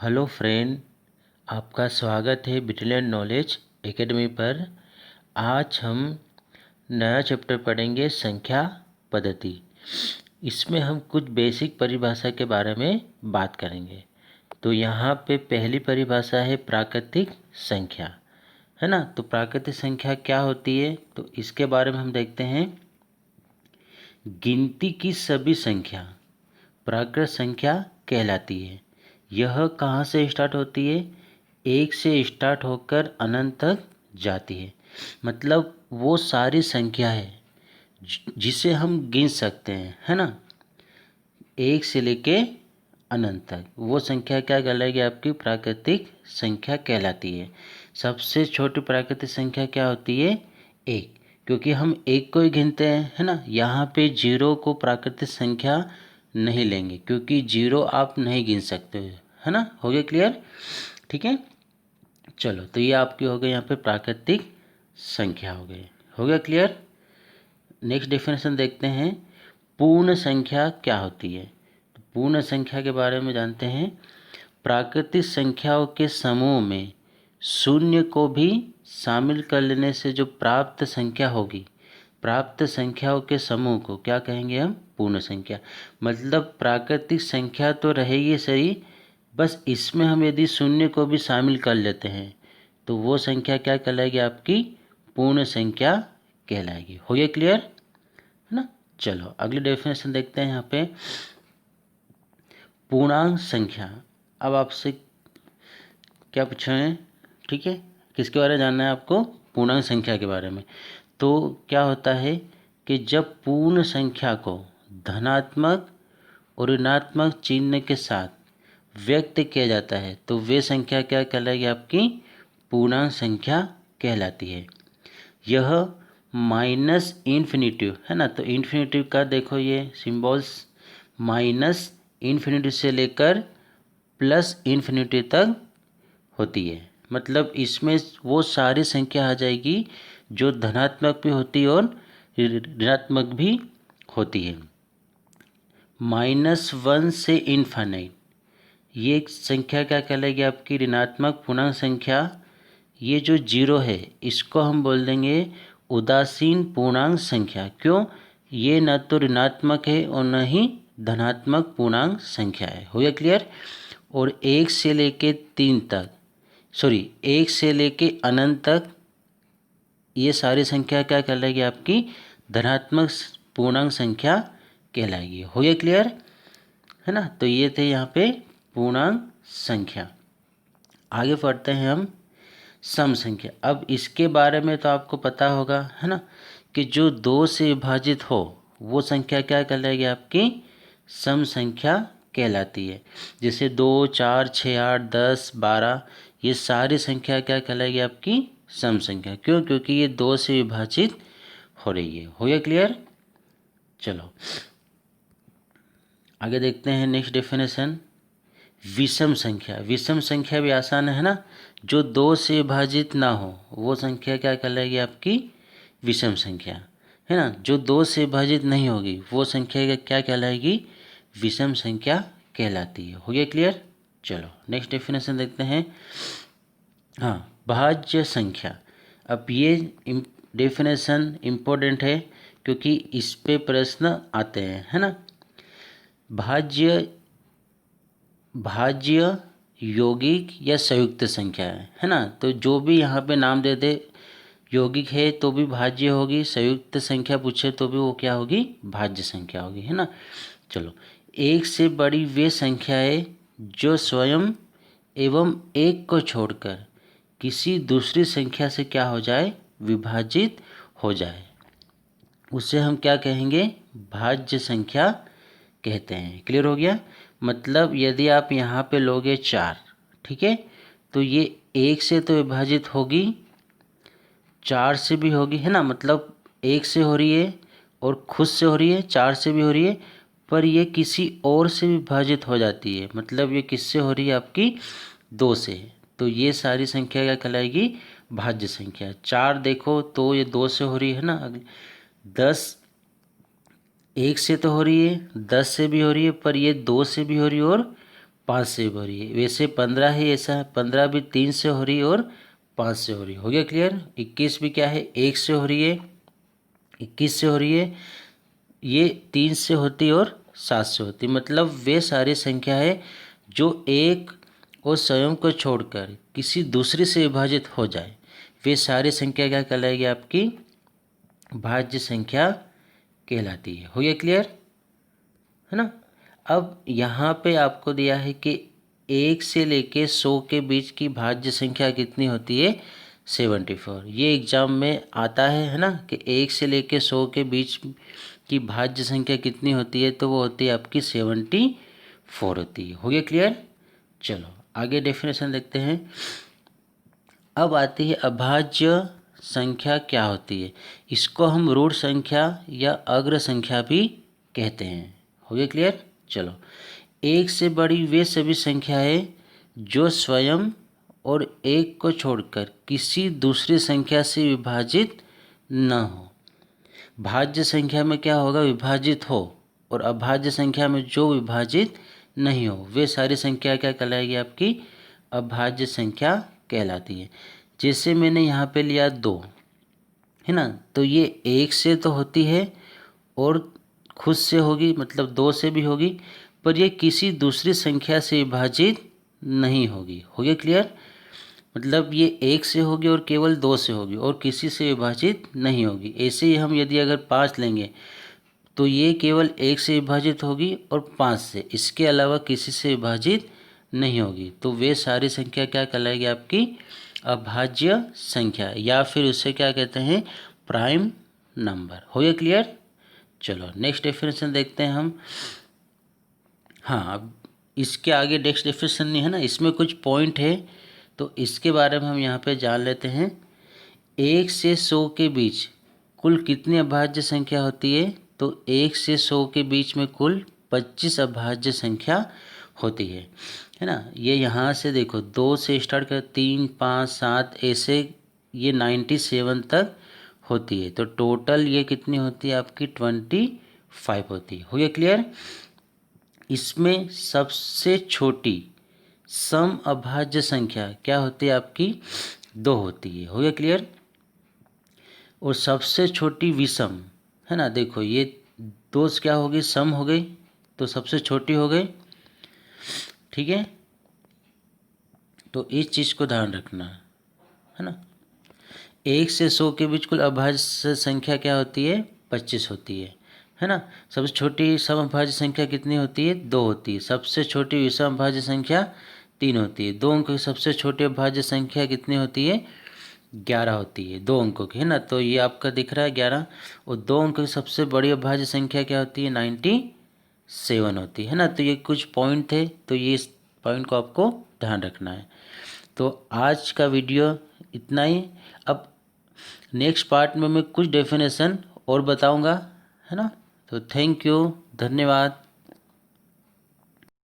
Hello friend, आपका स्वागत है ब्रिलियंट नॉलेज एकेडमी पर। आज हम नया चैप्टर पढ़ेंगे संख्या पद्धति। इसमें हम कुछ बेसिक परिभाषा के बारे में बात करेंगे। तो यहाँ पे पहली परिभाषा है प्राकृतिक संख्या, है ना। तो प्राकृतिक संख्या क्या होती है, तो इसके बारे में हम देखते हैं। गिनती की सभी संख्या प्राकृत संख्या कहलाती है। यह कहाँ से स्टार्ट होती है? एक से स्टार्ट होकर अनंत तक जाती है। मतलब वो सारी संख्या है जिसे हम गिन सकते हैं, है ना। एक से लेके अनंत तक वो संख्या क्या कहलाएगी? आपकी प्राकृतिक संख्या कहलाती है। सबसे छोटी प्राकृतिक संख्या क्या होती है? एक, क्योंकि हम एक को ही गिनते हैं, है ना। यहाँ पे जीरो को प्राकृतिक संख्या नहीं लेंगे, क्योंकि जीरो आप नहीं गिन सकते हो, है ना। हो गया क्लियर? ठीक है, चलो। तो ये आपकी हो गई यहाँ पे प्राकृतिक संख्या हो गया क्लियर। नेक्स्ट डेफिनेशन देखते हैं। पूर्ण संख्या क्या होती है? तो पूर्ण संख्या के बारे में जानते हैं। प्राकृतिक संख्याओं के समूह में शून्य को भी शामिल कर लेने से जो प्राप्त संख्या होगी, प्राप्त संख्याओं के समूह को क्या कहेंगे हम? पूर्ण संख्या। मतलब प्राकृतिक संख्या तो रहेगी सही, बस इसमें हम यदि शून्य को भी शामिल कर लेते हैं तो वो संख्या क्या कहलाएगी? आपकी पूर्ण संख्या कहलाएगी। हो गया क्लियर, है ना। चलो अगली डेफिनेशन देखते हैं यहाँ पे। पूर्णांक संख्या। अब आपसे क्या पूछा है? ठीक है, किसके बारे में जानना है आपको? पूर्णांक संख्या के बारे में। तो क्या होता है कि जब पूर्ण संख्या को धनात्मक और ऋणात्मक चिन्ह के साथ व्यक्त किया जाता है तो वे संख्या क्या कहलाएगी? आपकी पूर्णांक संख्या कहलाती है। यह माइनस इन्फिनिटिव, है ना। तो इन्फिनिटिव का देखो ये सिंबल्स, माइनस इन्फिनिटी से लेकर प्लस इन्फिनिटी तक होती है। मतलब इसमें वो सारी संख्या आ जाएगी जो धनात्मक भी होती है और ऋणात्मक भी होती है। -1 से इनफाइनाइट, ये संख्या क्या कहलाएगी? आपकी ऋणात्मक पूर्णांक संख्या। ये जो जीरो है इसको हम बोल देंगे उदासीन पूर्णांक संख्या। क्यों? ये न तो ऋणात्मक है और न ही धनात्मक पूर्णांक संख्या है। हो गया क्लियर। और एक से लेके 3 तक, सॉरी, एक से लेके अनंत तक ये सारी संख्या क्या कहलाएगी? आपकी धनात्मक पूर्णांक संख्या कहलाएगी। हो गया क्लियर, है ना। तो ये थे यहाँ पे पूर्णांक संख्या। आगे पढ़ते हैं हम सम संख्या। अब इसके बारे में तो आपको पता होगा, है ना, कि जो 2 से विभाजित हो वो संख्या क्या कहलाएगी? आपकी सम संख्या कहलाती है। जैसे 2, 4, 6, 8, 10, 12, ये सारी संख्या क्या कहलाएगी? आपकी सम संख्या। क्यों? क्योंकि ये 2 से विभाजित हो रही है। हो गया क्लियर। चलो आगे देखते हैं नेक्स्ट डेफिनेशन। विषम संख्या। विषम संख्या भी आसान है ना। जो 2 से विभाजित ना हो वो संख्या क्या कहलाएगी? आपकी विषम संख्या, है ना। जो 2 से विभाजित नहीं होगी वो संख्या क्या कहलाएगी? विषम संख्या कहलाती है। हो गया क्लियर। चलो नेक्स्ट डेफिनेशन देखते हैं। हाँ, भाज्य संख्या। अब ये डेफिनेशन इम्पोर्टेंट है क्योंकि इस पे प्रश्न आते हैं, है ना। भाज्य यौगिक या संयुक्त संख्या है ना। तो जो भी यहाँ पे नाम दे दे, यौगिक है तो भी भाज्य होगी, संयुक्त संख्या पूछे तो भी वो क्या होगी? भाज्य संख्या होगी, है ना। चलो, एक से बड़ी वे संख्याएं जो स्वयं एवं एक को छोड़कर किसी दूसरी संख्या से क्या हो जाए? विभाजित हो जाए, उसे हम क्या कहेंगे? भाज्य संख्या कहते हैं। क्लियर हो गया। मतलब यदि आप यहाँ पे लोगे 4, ठीक है, तो ये 1 से तो विभाजित होगी, 4 से भी होगी, है ना। मतलब 1 से हो रही है और खुद से हो रही है, 4 से भी हो रही है, पर ये किसी और से विभाजित हो जाती है। मतलब ये किससे हो रही है? आपकी 2 से। तो ये सारी संख्या क्या कहलाएगी? भाज्य संख्या। 4 देखो तो ये 2 से हो रही है ना। 10 1 से तो हो रही है, 10 से भी हो रही है, पर ये 2 से भी हो रही है और 5 से भी हो रही है। वैसे 15 ही ऐसा है, 15 भी 3 से हो रही है और 5 से हो रही है। हो गया क्लियर। 21 भी क्या है, 1 से हो रही है, 21 से हो रही है, ये 3 से होती और 7 से होती। मतलब वे सारी संख्या है जो एक और स्वयं को छोड़कर किसी दूसरे से विभाजित हो जाए, वे सारी संख्या क्या कहलाएगी, आपकी भाज्य संख्या कहलाती है। हो गया क्लियर, है ना। अब यहाँ पे आपको दिया है कि 1 से लेके 100 के बीच की भाज्य संख्या कितनी होती है, 74। ये एग्जाम में आता है ना, कि 1 से लेके 100 के बीच की भाज्य संख्या कितनी होती है, तो वो होती है आपकी 74 होती है। हो गया क्लियर। चलो आगे डेफिनेशन देखते हैं। अब आती है अभाज्य संख्या क्या होती है। इसको हम ऋण संख्या या अग्र संख्या भी कहते हैं। हो गया क्लियर। चलो, एक से बड़ी वे सभी संख्याएं जो स्वयं और एक को छोड़कर किसी दूसरी संख्या से विभाजित न हो। भाज्य संख्या में क्या होगा, विभाजित हो, और अभाज्य संख्या में जो विभाजित नहीं हो, वे सारी संख्या क्या कहलाएगी, आपकी अभाज्य संख्या कहलाती है। जैसे मैंने यहाँ पे लिया 2, है ना, तो ये 1 से तो होती है और खुद से होगी, मतलब 2 से भी होगी, पर ये किसी दूसरी संख्या से विभाजित नहीं होगी। हो गया क्लियर। मतलब ये 1 से होगी और केवल 2 से होगी और किसी से विभाजित नहीं होगी। ऐसे ही हम यदि अगर 5 लेंगे तो ये केवल 1 से विभाजित होगी और 5 से, इसके अलावा किसी से विभाजित नहीं होगी। तो वे सारी संख्या क्या कहलाएगी, आपकी अभाज्य संख्या, या फिर उसे क्या कहते हैं, प्राइम नंबर। हो गया क्लियर। चलो नेक्स्ट डेफिनेशन देखते हैं हम। हाँ, अब इसके आगे नेक्स्ट डेफिनेशन नहीं है ना, इसमें कुछ पॉइंट है, तो इसके बारे में हम यहाँ पे जान लेते हैं। 1 से 100 के बीच कुल कितनी अभाज्य संख्या होती है, तो 1 से 100 के बीच में कुल 25 अभाज्य संख्या होती है ना। ये यहाँ से देखो 2 से स्टार्ट कर 3, 5, 7 ऐसे ये 97 तक होती है। तो टोटल ये कितनी होती है, आपकी 25 होती है। हो गया क्लियर। इसमें सबसे छोटी सम अभाज्य संख्या क्या होती है, आपकी 2 होती है। हो गया क्लियर। और सबसे छोटी विषम, है ना, देखो ये 2 क्या हो गई, सम हो गई, तो सबसे छोटी हो गई, ठीक है। तो इस चीज़ को ध्यान रखना है ना। 1 से 100 के बीच कुल अभाज्य संख्या क्या होती है, 25 होती है ना। सबसे छोटी सम अभाज्य संख्या कितनी होती है, 2 होती है। सबसे छोटी विषम अभाज्य संख्या 3 होती है। 2 अंकों की सबसे छोटी अभाज्य संख्या कितनी होती है, 11 होती है, 2 अंकों की, है ना। तो ये आपका दिख रहा है 11। और 2 अंकों की सबसे बड़ी अभाज्य संख्या क्या होती है, 97 होती है ना। तो ये कुछ पॉइंट थे, तो ये इस पॉइंट को आपको ध्यान रखना है। तो आज का वीडियो इतना ही। अब नेक्स्ट पार्ट में मैं कुछ डेफिनेशन और बताऊंगा, है ना। तो थैंक यू, धन्यवाद।